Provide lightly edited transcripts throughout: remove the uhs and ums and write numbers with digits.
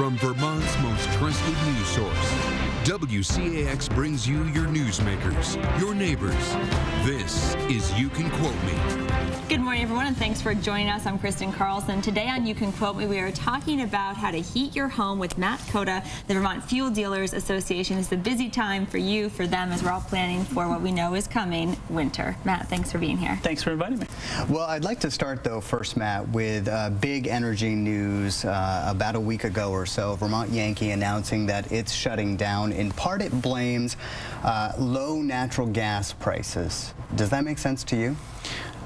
From Vermont's most trusted news source, WCAX brings you your newsmakers, your neighbors. This is You Can Quote Me. Good morning, everyone, and thanks for joining us. I'm Kristen Carlson. Today on You Can Quote Me, we are talking about how to heat your home with Matt Cota, the Vermont Fuel Dealers Association. It's a busy time for you, for them, as we're all planning for what we know is coming, winter. Matt, thanks for being here. Thanks for inviting me. Well, I'd like to start, though, first, Matt, with big energy news about a week ago or so. Vermont Yankee announcing that it's shutting down. In part, it blames low natural gas prices. Does that make sense to you?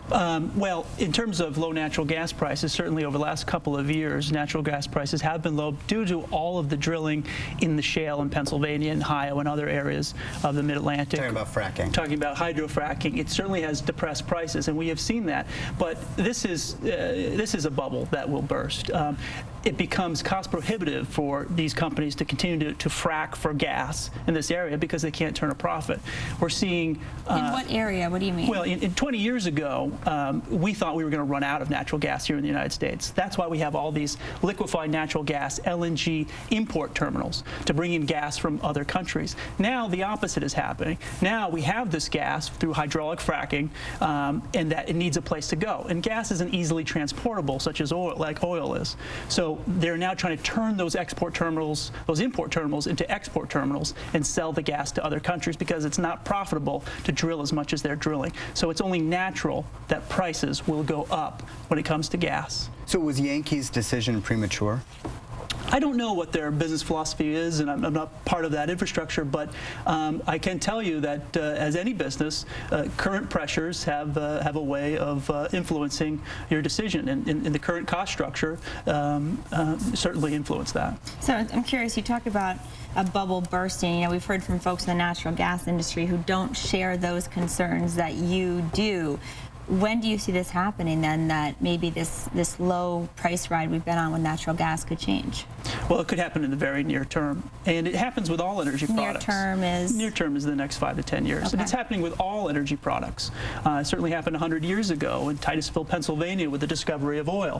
Well, in terms of low natural gas prices, certainly over the last couple of years, natural gas prices have been low due to all of the drilling in the shale in Pennsylvania and Ohio and other areas of the Mid-Atlantic. Talking about fracking. Talking about hydrofracking. It certainly has depressed prices, and we have seen that. But this is a bubble that will burst. It becomes cost prohibitive for these companies to continue to frack for gas in this area because they can't turn a profit. We're seeing... in what area? What do you mean? Well, in 20 years ago, we thought we were going to run out of natural gas here in the United States. That's why we have all these liquefied natural gas, LNG import terminals to bring in gas from other countries. Now the opposite is happening. Now we have this gas through hydraulic fracking, and that it needs a place to go. And gas isn't easily transportable, such as oil, like oil is. So they're now trying to turn those export terminals, those import terminals, into export terminals and sell the gas to other countries because it's not profitable to drill as much as they're drilling. So it's only natural that prices will go up when it comes to gas. So was Yankee's decision premature? I don't know what their business philosophy is, and I'm not part of that infrastructure, but I can tell you that as any business, current pressures have a way of influencing your decision, and the current cost structure certainly influence that. So I'm curious, you talk about a bubble bursting. You know, we've heard from folks in the natural gas industry who don't share those concerns that you do. When do you see this happening, then, that maybe this low price ride we've been on with natural gas could change? Well, it could happen in the very near term, and it happens with all energy products. Near term is? Near term is the next 5 to 10 years, and it's happening with all energy products. It certainly happened 100 years ago in Titusville, Pennsylvania, with the discovery of oil.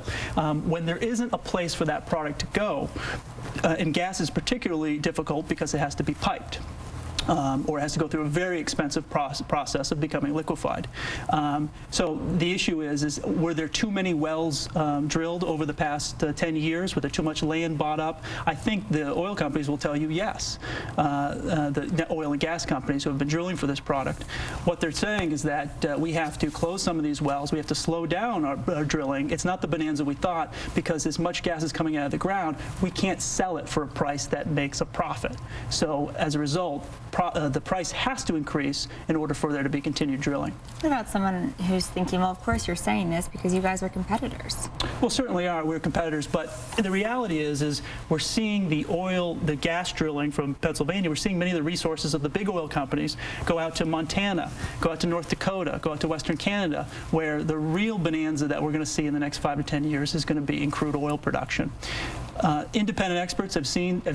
When there isn't a place for that product to go, and gas is particularly difficult because it has to be piped. Or it has to go through a very expensive process of becoming liquefied. So the issue is were there too many wells drilled over the past 10 years? Was there too much land bought up? I think the oil companies will tell you yes. The oil and gas companies who have been drilling for this product. What they're saying is that we have to close some of these wells. We have to slow down our drilling. It's not the bonanza we thought, because as much gas is coming out of the ground, we can't sell it for a price that makes a profit. So as a result, the price has to increase in order for there to be continued drilling. What about someone who's thinking, well, of course you're saying this because you guys are competitors? Well, certainly are. We're competitors, but the reality is we're seeing the gas drilling from Pennsylvania. We're seeing many of the resources of the big oil companies go out to Montana, go out to North Dakota, go out to Western Canada, where the real bonanza that we're going to see in the next 5 to 10 years is going to be in crude oil production. Independent experts have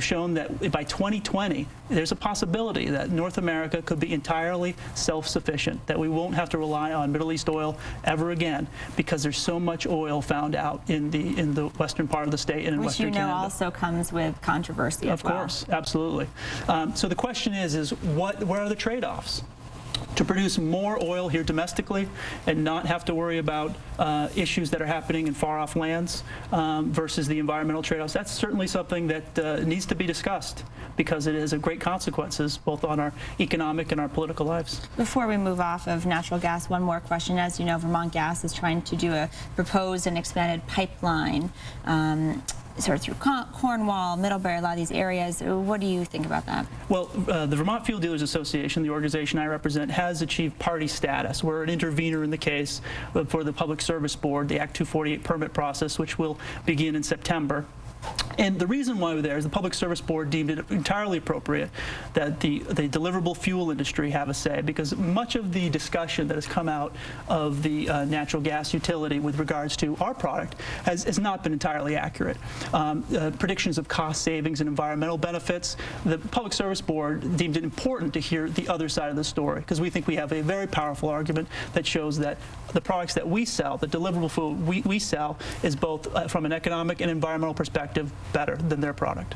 shown that by 2020, there's a possibility that North America could be entirely self-sufficient, that we won't have to rely on Middle East oil ever again, because there's so much oil found out in the western part of the state and in Western Canada. Which also comes with controversy as well. Of course, absolutely. So the question is where are the trade-offs? To produce more oil here domestically and not have to worry about issues that are happening in far-off lands versus the environmental trade-offs. That's certainly something that needs to be discussed, because it has great consequences both on our economic and our political lives. Before we move off of natural gas, one more question. As you know, Vermont Gas is trying to do a proposed and expanded pipeline sort of through Cornwall, Middlebury, a lot of these areas. What do you think about that? Well, the Vermont Fuel Dealers Association, the organization I represent, has achieved party status. We're an intervener in the case for the Public Service Board, the Act 248 permit process, which will begin in September. And the reason why we're there is the Public Service Board deemed it entirely appropriate that the deliverable fuel industry have a say, because much of the discussion that has come out of the natural gas utility with regards to our product has not been entirely accurate. Predictions of cost savings and environmental benefits, the Public Service Board deemed it important to hear the other side of the story, because we think we have a very powerful argument that shows that the products that we sell, the deliverable fuel we sell, is both from an economic and environmental perspective better than their product.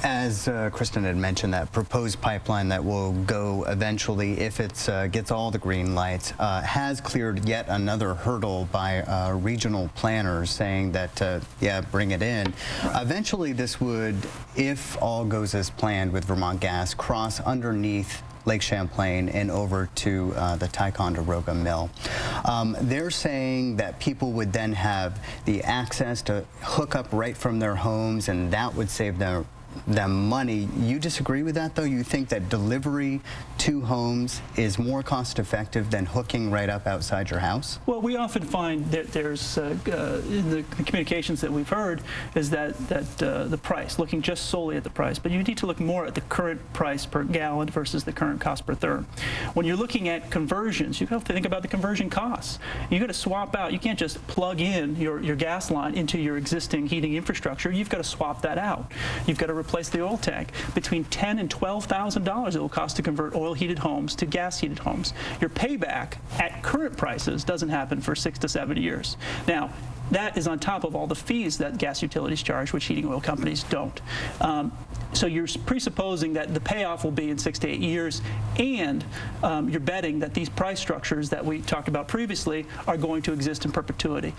As Kristen had mentioned, that proposed pipeline that will go eventually, if it gets all the green lights, has cleared yet another hurdle by regional planners saying that, yeah, bring it in. Eventually, this would, if all goes as planned with Vermont Gas, cross underneath Lake Champlain and over to the Ticonderoga mill. They're saying that people would then have the access to hook up right from their homes, and that would save them money. You disagree with that, though? You think that delivery to homes is more cost effective than hooking right up outside your house? Well, we often find that there's, in the communications that we've heard, is that the price, looking just solely at the price, but you need to look more at the current price per gallon versus the current cost per therm. When you're looking at conversions, you have to think about the conversion costs. You've got to swap out. You can't just plug in your gas line into your existing heating infrastructure. You've got to swap that out. You've got to replace the oil tank. Between $10,000 and $12,000 it will cost to convert oil-heated homes to gas-heated homes. Your payback at current prices doesn't happen for 6 to 7 years. Now, that is on top of all the fees that gas utilities charge, which heating oil companies don't. So you're presupposing that the payoff will be in 6 to 8 years, and you're betting that these price structures that we talked about previously are going to exist in perpetuity.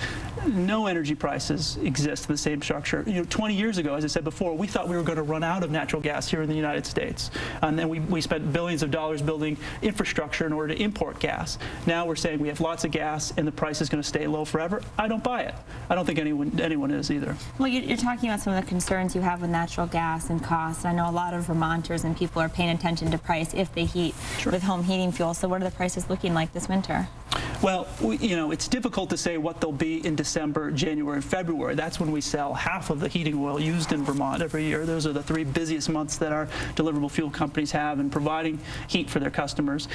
No energy prices exist in the same structure. 20 years ago, as I said before, we thought we were going to run out of natural gas here in the United States. And then we spent billions of dollars building infrastructure in order to import gas. Now we're saying we have lots of gas and the price is going to stay low forever. I don't buy it. I don't think anyone is either. Well, you're talking about some of the concerns you have with natural gas and costs. I know a lot of Vermonters and people are paying attention to price if they heat with home heating fuel. So what are the prices looking like this winter? Well, it's difficult to say what they'll be in December, January, and February. That's when we sell half of the heating oil used in Vermont every year. Those are the 3 busiest months that our deliverable fuel companies have in providing heat for their customers.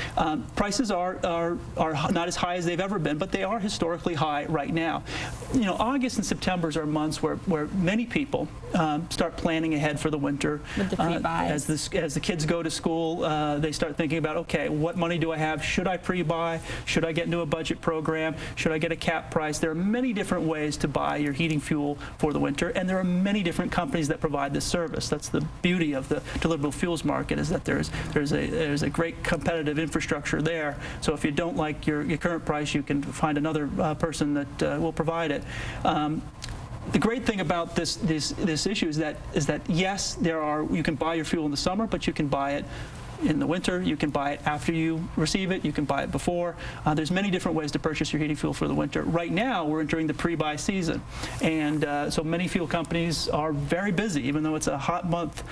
Prices are not as high as they've ever been, but they are historically high right now. August and September are months where many people start planning ahead for the winter. With the pre-buys. As the kids go to school, they start thinking about, okay, what money do I have? Should I pre-buy? Should I get into a budget program? Should I get a cap price? There are many different ways to buy your heating fuel for the winter, and there are many different companies that provide this service. That's the beauty of the deliverable fuels market, is that there's a great competitive infrastructure there. So if you don't like your current price, you can find another person that will provide it. The great thing about this issue is that yes, you can buy your fuel in the summer, but you can buy it in the winter. You can buy it after you receive it. You can buy it before. There's many different ways to purchase your heating fuel for the winter. Right now, we're entering the pre-buy season, and so many fuel companies are very busy. Even though it's a hot month,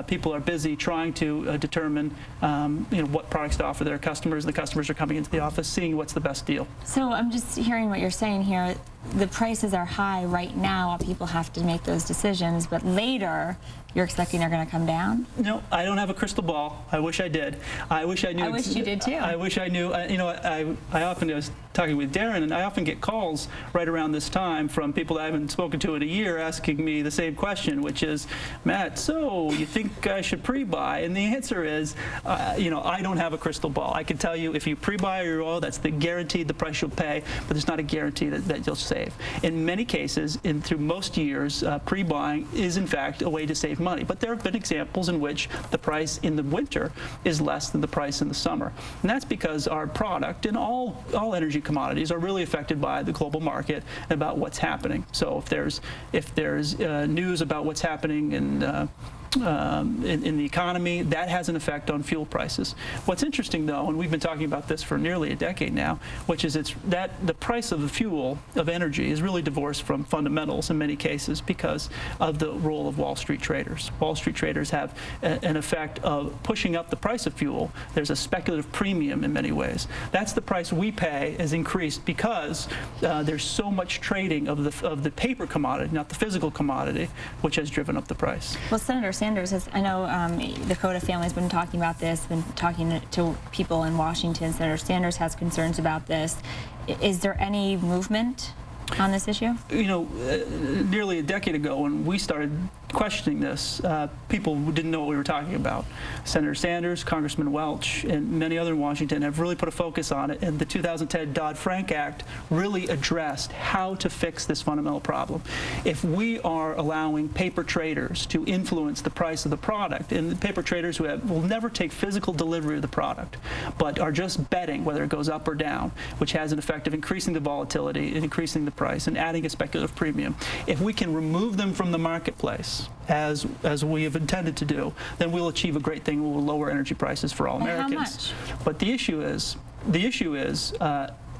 people are busy trying to determine what products to offer their customers. The customers are coming into the office, seeing what's the best deal. So I'm just hearing what you're saying here. The prices are high right now while people have to make those decisions, but later you're expecting they're going to come down? No, I don't have a crystal ball. I wish I did. I wish I knew. I wish you did too. I wish I knew. I often was talking with Darren, and I often get calls right around this time from people that I haven't spoken to in a year asking me the same question, which is, Matt, so you think I should pre-buy? And the answer is, I don't have a crystal ball. I can tell you if you pre-buy your oil, that's guaranteed the price you'll pay, but there's not a guarantee that you'll save. In many cases, through most years, pre-buying is in fact a way to save money. But there have been examples in which the price in the winter is less than the price in the summer. And that's because our product and all energy commodities are really affected by the global market and about what's happening. So if there's news about what's happening in the economy, that has an effect on fuel prices. What's interesting, though, and we've been talking about this for nearly a decade now, which is that the price of the fuel, of energy, is really divorced from fundamentals in many cases because of the role of Wall Street traders. Wall Street traders have an effect of pushing up the price of fuel. There's a speculative premium in many ways. That's the price we pay has increased because there's so much trading of the paper commodity, not the physical commodity, which has driven up the price. Well, Senator Sanders has, I know the Cota family's been talking about this, been talking to people in Washington. Senator Sanders has concerns about this. Is there any movement on this issue? Nearly a decade ago when we started questioning this, people didn't know what we were talking about. Senator Sanders, Congressman Welch, and many others in Washington have really put a focus on it, and the 2010 Dodd-Frank Act really addressed how to fix this fundamental problem. If we are allowing paper traders to influence the price of the product, and the paper traders who will never take physical delivery of the product, but are just betting whether it goes up or down, which has an effect of increasing the volatility and increasing the price and adding a speculative premium. If we can remove them from the marketplace, as we have intended to do, then we'll achieve a great thing. We'll lower energy prices for all Americans. How much? But the issue is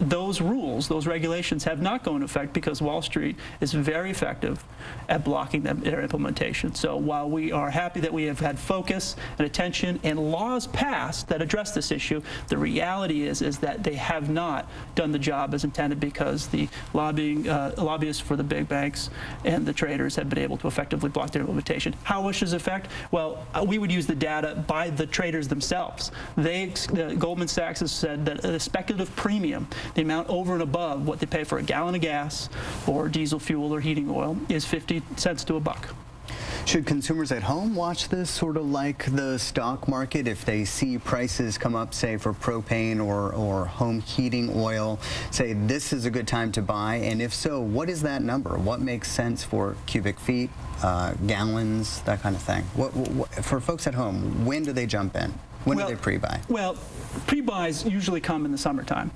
those rules, those regulations have not gone into effect because Wall Street is very effective at blocking their implementation. So while we are happy that we have had focus and attention and laws passed that address this issue, the reality is that they have not done the job as intended because the lobbyists for the big banks and the traders have been able to effectively block their implementation. How much does it affect? Well, we would use the data by the traders themselves. Goldman Sachs has said that the speculative premium, the amount over and above what they pay for a gallon of gas or diesel fuel or heating oil, is 50 cents to a buck. Should consumers at home watch this sort of like the stock market? If they see prices come up, say, for propane or home heating oil, say this is a good time to buy? And if so, what is that number? What makes sense for cubic feet, gallons, that kind of thing? For folks at home, when do they jump in? When do they pre-buy? Well, pre-buys usually come in the summertime.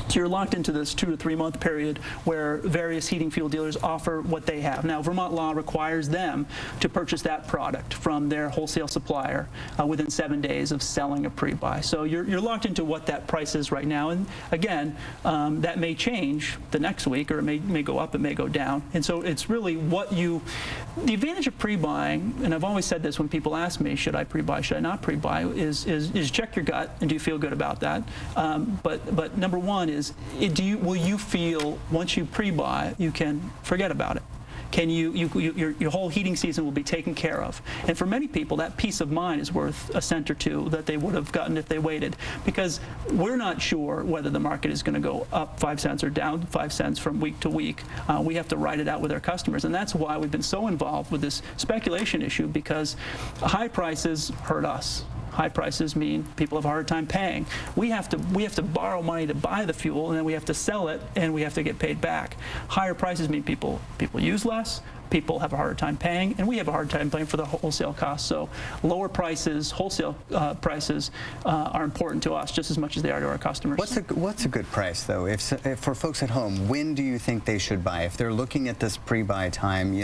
So you're locked into this 2 to 3 month period where various heating fuel dealers offer what they have. Now, Vermont law requires them to purchase that product from their wholesale supplier within 7 days of selling a pre-buy. So you're locked into what that price is right now. And again, that may change the next week, or it may go up, it may go down. And so it's really the advantage of pre-buying, and I've always said this when people ask me, should I pre-buy, should I not pre-buy, is check your gut and do you feel good about that. But number one is, will you feel once you pre-buy you can forget about it? Can your whole heating season will be taken care of? And for many people, that peace of mind is worth a cent or two that they would have gotten if they waited, because we're not sure whether the market is going to go up 5 cents or down 5 cents from week to week. We have to ride it out with our customers, and that's why we've been so involved with this speculation issue, because high prices hurt us. High prices mean people have a hard time paying. We have to borrow money to buy the fuel, and then we have to sell it, and we have to get paid back. Higher prices mean people use less, people have a harder time paying, and we have a hard time paying for the wholesale costs. So lower prices, wholesale prices, are important to us just as much as they are to our customers. What's a good price, though? If for folks at home, when do you think they should buy? If they're looking at this pre-buy time,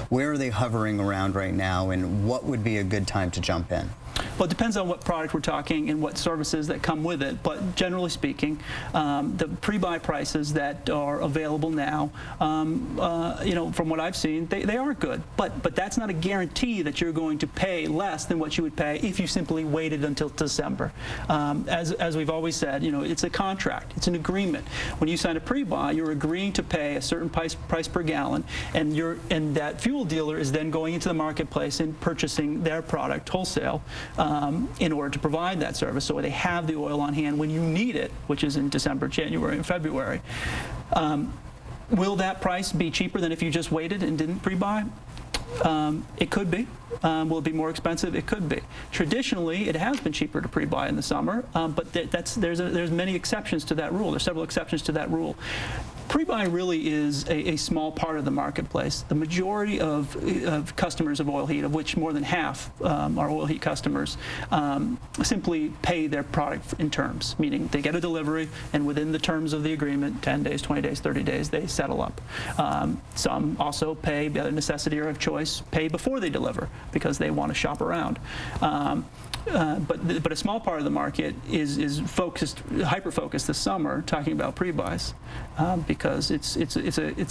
where are they hovering around right now, and what would be a good time to jump in? Well, it depends on what product we're talking and what services that come with it. But generally speaking, the pre-buy prices that are available now, from what I've seen, they are good. But that's not a guarantee that you're going to pay less than what you would pay if you simply waited until December. As we've always said, it's a contract. It's an agreement. When you sign a pre-buy, you're agreeing to pay a certain price per gallon, and that fuel dealer is then going into the marketplace and purchasing their product wholesale in order to provide that service, so they have the oil on hand when you need it, which is in December, January, and February. Will that price be cheaper than if you just waited and didn't pre-buy? It could be. Will it be more expensive? It could be. Traditionally, it has been cheaper to pre-buy in the summer, but there's many exceptions to that rule. There's several exceptions to that rule. Pre-buy really is a small part of the marketplace. The majority of customers of oil heat, of which more than half are oil heat customers, simply pay their product in terms, meaning they get a delivery, and within the terms of the agreement, 10 days, 20 days, 30 days, they settle up. Some also pay, by necessity or of choice, pay before they deliver because they want to shop around. But a small part of the market is hyper-focused this summer, talking about pre-buys, because it's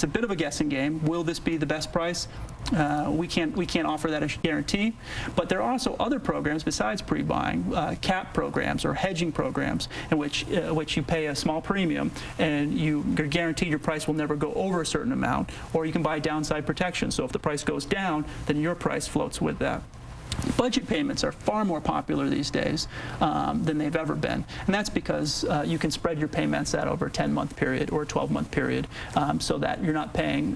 a bit of a guessing game. Will this be the best price? We can't offer that as a guarantee. But there are also other programs besides pre-buying, cap programs or hedging programs, in which you pay a small premium and you're guaranteed your price will never go over a certain amount, or you can buy downside protection. So if the price goes down, then your price floats with that. Budget payments are far more popular these days than they've ever been, and that's because you can spread your payments out over a 10-month period or a 12-month period, so that you're not paying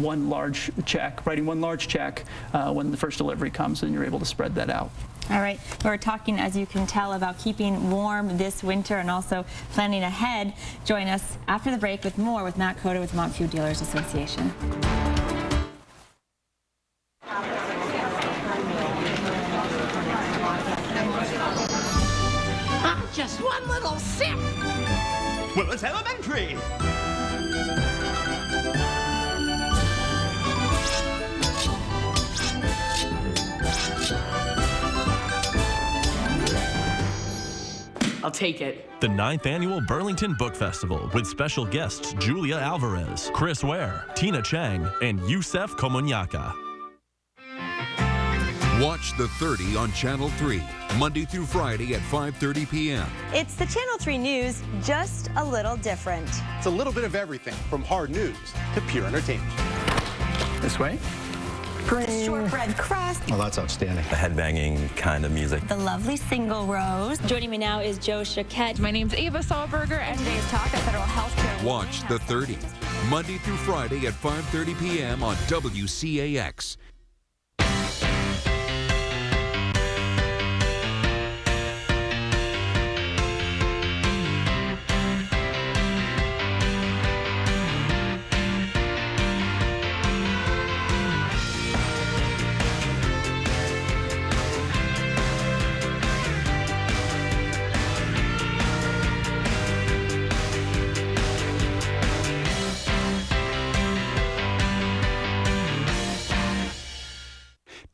one large check, writing one large check when the first delivery comes, and you're able to spread that out. All right, we're talking, as you can tell, about keeping warm this winter and also planning ahead. Join us after the break with more with Matt Cota with Vermont Fuel Dealers Association. Just one little sip. Well, it's elementary. I'll take it. The 9th Annual Burlington Book Festival with special guests Julia Alvarez, Chris Ware, Tina Chang, and Youssef Komunyaka. Watch The 30 on Channel 3, Monday through Friday at 5:30 p.m. It's the Channel 3 News, just a little different. It's a little bit of everything, from hard news to pure entertainment. This way. The shortbread crust. Well, that's outstanding. The headbanging kind of music. The lovely single rose. Joining me now is Joe Chaquette. My name's Ava Sahlberger, and today's talk at Federal Healthcare. Watch The 30, Monday through Friday at 5:30 p.m. on WCAX.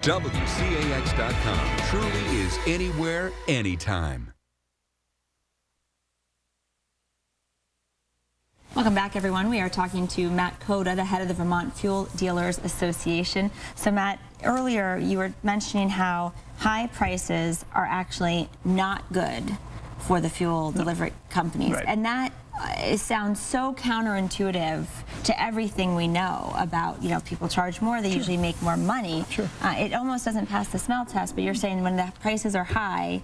WCAX.com truly is anywhere, anytime. Welcome back, everyone. We are talking to Matt Cota, the head of the Vermont Fuel Dealers Association. So, Matt, earlier you were mentioning how high prices are actually not good for the fuel delivery companies. Right. And that it sounds so counterintuitive to everything we know about, people charge more, they usually make more money. Sure. It almost doesn't pass the smell test, but you're saying when the prices are high,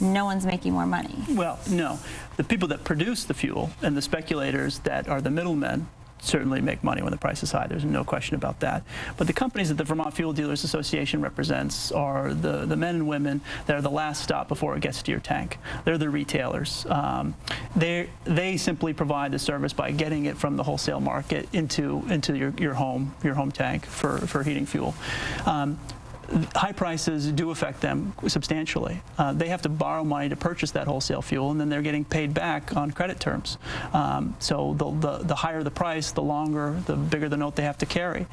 no one's making more money. Well, no. The people that produce the fuel and the speculators that are the middlemen certainly make money when the price is high. There's no question about that. But the companies that the Vermont Fuel Dealers Association represents are the men and women that are the last stop before it gets to your tank. They're the retailers. They simply provide the service by getting it from the wholesale market into your home tank for heating fuel. High prices do affect them substantially. They have to borrow money to purchase that wholesale fuel, and then they're getting paid back on credit terms. So the higher the price, the longer, the bigger the note they have to carry.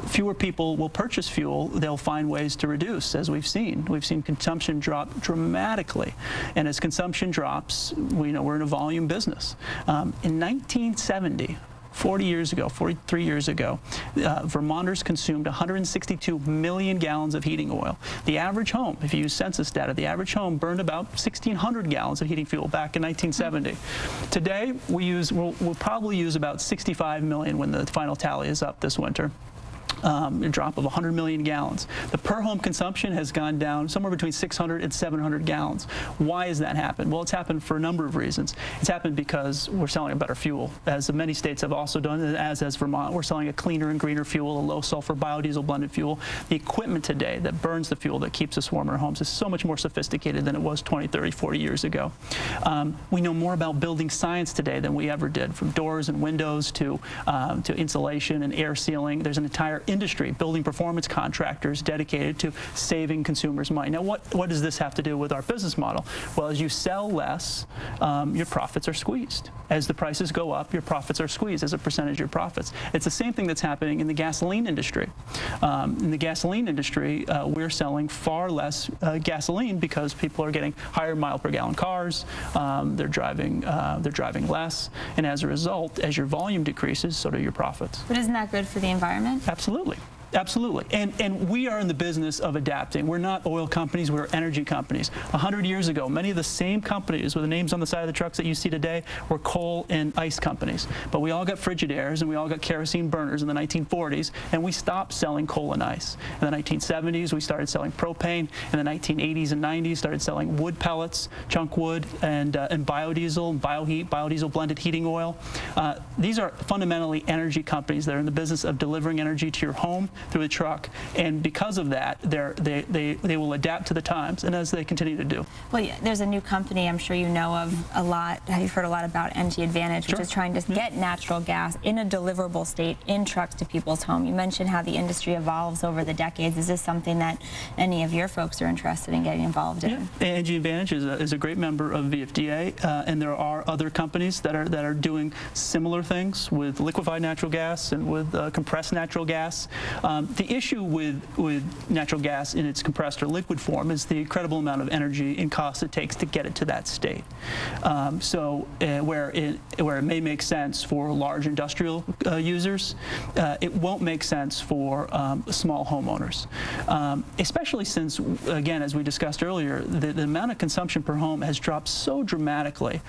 Fewer people will purchase fuel. They'll find ways to reduce, as we've seen. We've seen consumption drop dramatically. And as consumption drops, we know we're in a volume business. In 1970, 43 years ago, Vermonters consumed 162 million gallons of heating oil. The average home, if you use census data, the average home burned about 1,600 gallons of heating fuel back in 1970. Today, we'll probably use about 65 million when the final tally is up this winter. A drop of 100 million gallons. The per home consumption has gone down somewhere between 600 and 700 gallons. Why has that happened? Well, it's happened for a number of reasons. It's happened because we're selling a better fuel, as many states have also done, as Vermont. We're selling a cleaner and greener fuel, a low sulfur biodiesel blended fuel. The equipment today that burns the fuel that keeps us warm in our homes is so much more sophisticated than it was 20, 30, 40 years ago. We know more about building science today than we ever did, from doors and windows to insulation and air sealing. There's an entire industry, building performance contractors dedicated to saving consumers money. Now, what does this have to do with our business model? Well, as you sell less, your profits are squeezed. As the prices go up, your profits are squeezed as a percentage of your profits. It's the same thing that's happening in the gasoline industry. In the gasoline industry, we're selling far less gasoline because people are getting higher mile per gallon cars. They're driving less, and as a result, as your volume decreases, so do your profits. But isn't that good for the environment? Absolutely. Absolutely. And we are in the business of adapting. We're not oil companies, we're energy companies. 100 years ago, many of the same companies with the names on the side of the trucks that you see today were coal and ice companies. But we all got Frigidaires and we all got kerosene burners in the 1940s, and we stopped selling coal and ice. In the 1970s, we started selling propane. In the 1980s and 90s, started selling wood pellets, chunk wood, and biodiesel, and bioheat, biodiesel blended heating oil. These are fundamentally energy companies that are in the business of delivering energy to your home through the truck, and because of that, they will adapt to the times, and as they continue to do. Well, yeah, there's a new company I'm sure you know of a lot. You've heard a lot about Energy Advantage, which is trying to get natural gas in a deliverable state in trucks to people's home. You mentioned how the industry evolves over the decades. Is this something that any of your folks are interested in getting involved in? Yeah. Energy Advantage is a great member of VFDA, and there are other companies that are doing similar things with liquefied natural gas and with compressed natural gas. The issue with natural gas in its compressed or liquid form is the incredible amount of energy and cost it takes to get it to that state. Where it may make sense for large industrial users, it won't make sense for small homeowners. Especially since, again, as we discussed earlier, the amount of consumption per home has dropped so dramatically.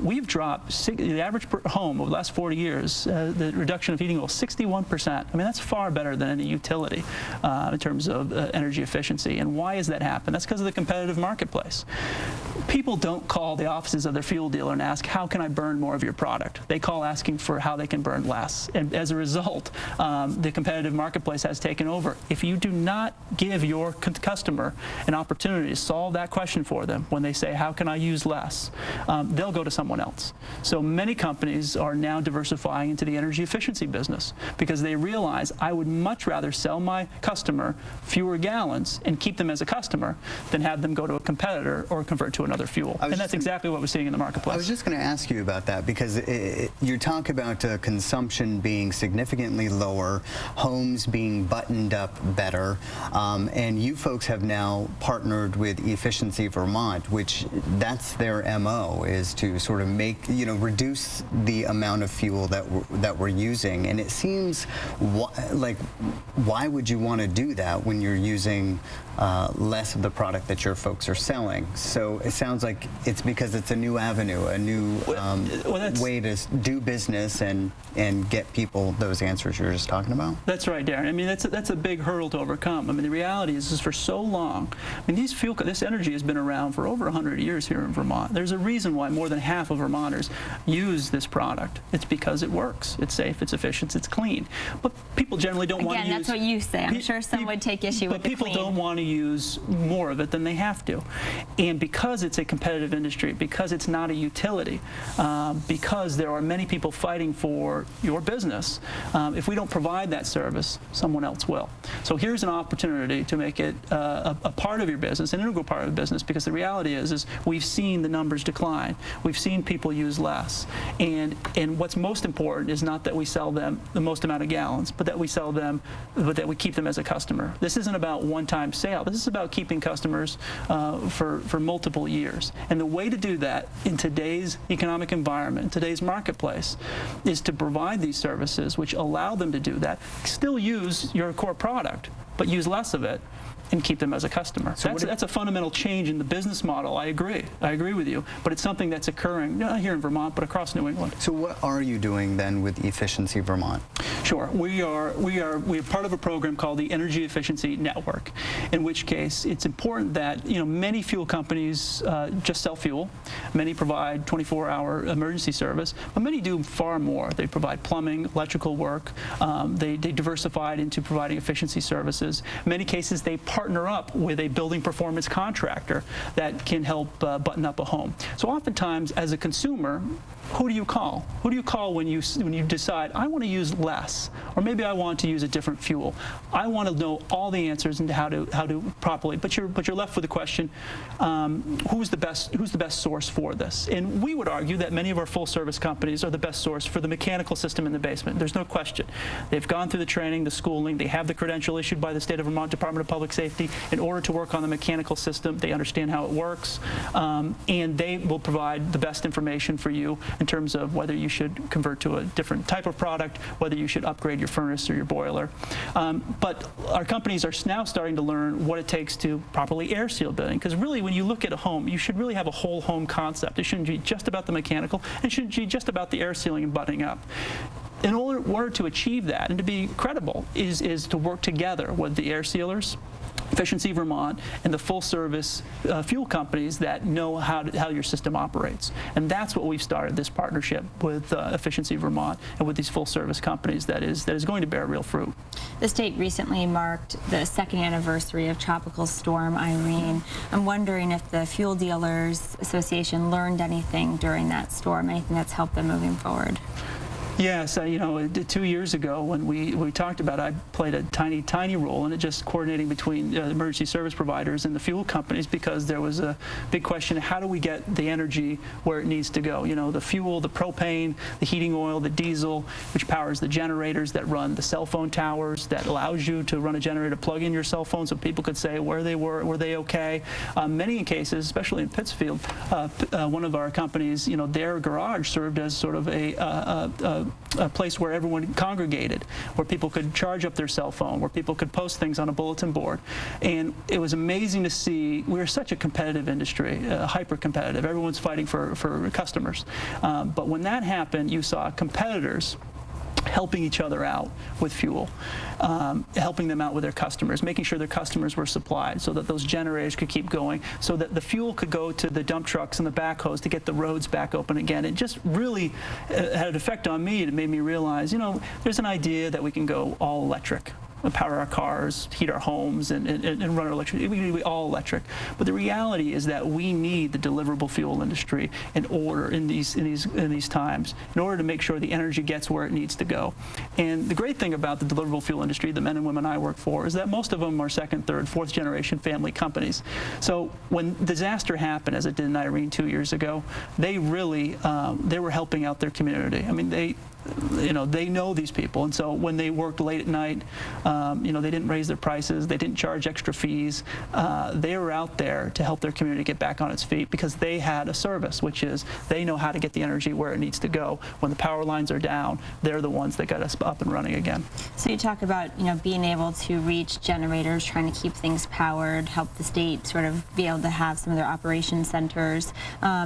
We've dropped the average per home over the last 40 years, the reduction of heating oil, 61%. I mean, that's far better than any utility in terms of energy efficiency. And why has that happened? That's because of the competitive marketplace. People don't call the offices of their fuel dealer and ask, how can I burn more of your product? They call asking for how they can burn less. And as a result, the competitive marketplace has taken over. If you do not give your customer an opportunity to solve that question for them when they say, how can I use less? They'll go to someone else. So many companies are now diversifying into the energy efficiency business because they realize I would much rather sell my customer fewer gallons and keep them as a customer than have them go to a competitor or convert to another fuel. And that's exactly what we're seeing in the marketplace. I was just going to ask you about that because you talk about consumption being significantly lower, homes being buttoned up better, and you folks have now partnered with Efficiency Vermont, which that's their MO, is to sort of reduce the amount of fuel that we're using. And it seems like, why would you want to do that when you're using less of the product that your folks are selling? So it sounds like it's because it's a new avenue, a new way to do business and get people those answers you're just talking about. That's right, Darren. I mean, that's a big hurdle to overcome. I mean, the reality is for so long, I mean, this energy has been around for over 100 years here in Vermont. There's a reason why more than half of Vermonters use this product. It's because it works. It's safe, it's efficient, it's clean. But people generally don't want to use... Again, that's what you say. I'm sure some would take issue with the clean. But people don't want to use more of it than they have to. And because it's a competitive industry, because it's not a utility, because there are many people fighting for your business, if we don't provide that service, someone else will. So here's an opportunity to make it a part of your business, an integral part of the business, because the reality is we've seen the numbers decline. We've seen people use less. And what's most important is not that we sell them the most amount of gallons, but that we sell them, but that we keep them as a customer. This isn't about one-time sale. This is about keeping customers for multiple years. And the way to do that in today's economic environment, today's marketplace, is to provide these services which allow them to do that. Still use your core product, but use less of it and keep them as a customer. So that's a fundamental change in the business model. I agree with you, but it's something that's occurring not here in Vermont, but across New England. So what are you doing then with Efficiency Vermont? Sure, we are part of a program called the Energy Efficiency Network, in which case it's important that many fuel companies just sell fuel, many provide 24-hour emergency service, but many do far more. They provide plumbing, electrical work, they diversified into providing efficiency services. In many cases they partner up with a building performance contractor that can help button up a home. So oftentimes, as a consumer, who do you call? Who do you call when you decide, I want to use less, or maybe I want to use a different fuel? I want to know all the answers into how to properly. But you're left with the question, who's the best source for this? And we would argue that many of our full-service companies are the best source for the mechanical system in the basement. There's no question. They've gone through the training, the schooling. They have the credential issued by the State of Vermont Department of Public Safety in order to work on the mechanical system. They understand how it works, and they will provide the best information for you in terms of whether you should convert to a different type of product, whether you should upgrade your furnace or your boiler. But our companies are now starting to learn what it takes to properly air seal building, because really when you look at a home, you should really have a whole home concept. It shouldn't be just about the mechanical, and it shouldn't be just about the air sealing and buttoning up. In order to achieve that and to be credible is to work together with the air sealers, Efficiency Vermont, and the full-service fuel companies that know how your system operates. And that's what we've started, this partnership with Efficiency Vermont and with these full-service companies that is going to bear real fruit. The state recently marked the 2nd anniversary of Tropical Storm Irene. I'm wondering if the Fuel Dealers Association learned anything during that storm, anything that's helped them moving forward. Yes, you know, 2 years ago when we talked about it, I played a tiny role in it, just coordinating between emergency service providers and the fuel companies, because there was a big question: how do we get the energy where it needs to go? You know, the fuel, the propane, the heating oil, the diesel, which powers the generators that run the cell phone towers, that allows you to run a generator, plug in your cell phone so people could say where they were they okay? Many cases, especially in Pittsfield, one of our companies, you know, their garage served as sort of a place where everyone congregated, where people could charge up their cell phone, where people could post things on a bulletin board. And it was amazing to see. We're such a competitive industry, hyper-competitive. Everyone's fighting for customers. But when that happened, you saw competitors helping each other out with fuel, helping them out with their customers, making sure their customers were supplied so that those generators could keep going, so that the fuel could go to the dump trucks and the backhoes to get the roads back open again. It just really had an effect on me. It made me realize, you know, there's an idea that we can go all electric, power our cars, heat our homes, and run our electricity. We can be all electric. But the reality is that we need the deliverable fuel industry in these times, in order to make sure the energy gets where it needs to go. And the great thing about the deliverable fuel industry, the men and women I work for, is that most of them are 2nd, 3rd, 4th generation family companies. So when disaster happened, as it did in Irene 2 years ago, they really they were helping out their community. I mean, they know these people, and so when they worked late at night, you know, they didn't raise their prices, they didn't charge extra fees. They were out there to help their community get back on its feet, because they had a service, which is they know how to get the energy where it needs to go. When the power lines are down, they're the ones that got us up and running again. So you talk about, you know, being able to reach generators, trying to keep things powered, help the state sort of be able to have some of their operation centers.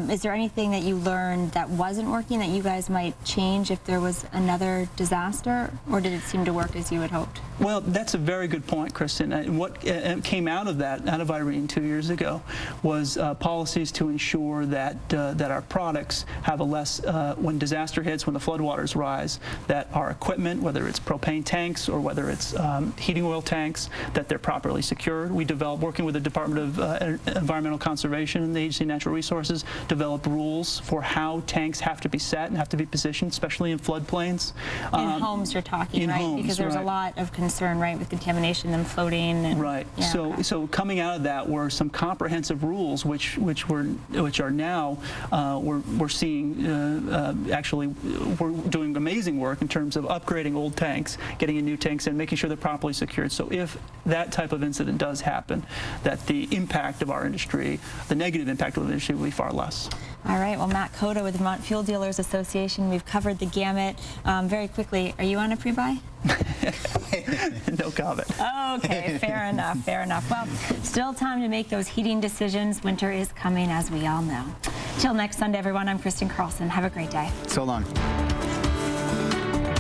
Is there anything that you learned that wasn't working that you guys might change if there was another disaster, or did it seem to work as you had hoped? Well, that's a very good point, Kristen. And what came out of Irene 2 years ago was policies to ensure that that our products have a less, when disaster hits, when the floodwaters rise, that our equipment, whether it's propane tanks or whether it's heating oil tanks, that they're properly secured. We developed, working with the Department of Environmental Conservation and the Agency of Natural Resources, developed rules for how tanks have to be set and have to be positioned, especially in floodplains. In homes you're talking, right? Homes, because there's a lot of concern, right, with contameration, them floating. And, right. Yeah, so coming out of that were some comprehensive rules, which are now we're seeing actually we're doing amazing work in terms of upgrading old tanks, getting in new tanks, and making sure they're properly secured. So if that type of incident does happen, that the impact of our industry, the negative impact of the industry, will be far less. All right. Well, Matt Cota with the Vermont Fuel Dealers Association. We've covered the gamut. Very quickly, are you on a pre-buy? No comment. Okay, fair enough, fair enough. Well, still time to make those heating decisions. Winter is coming, as we all know. Till next Sunday, everyone, I'm Kristen Carlson. Have a great day. So long.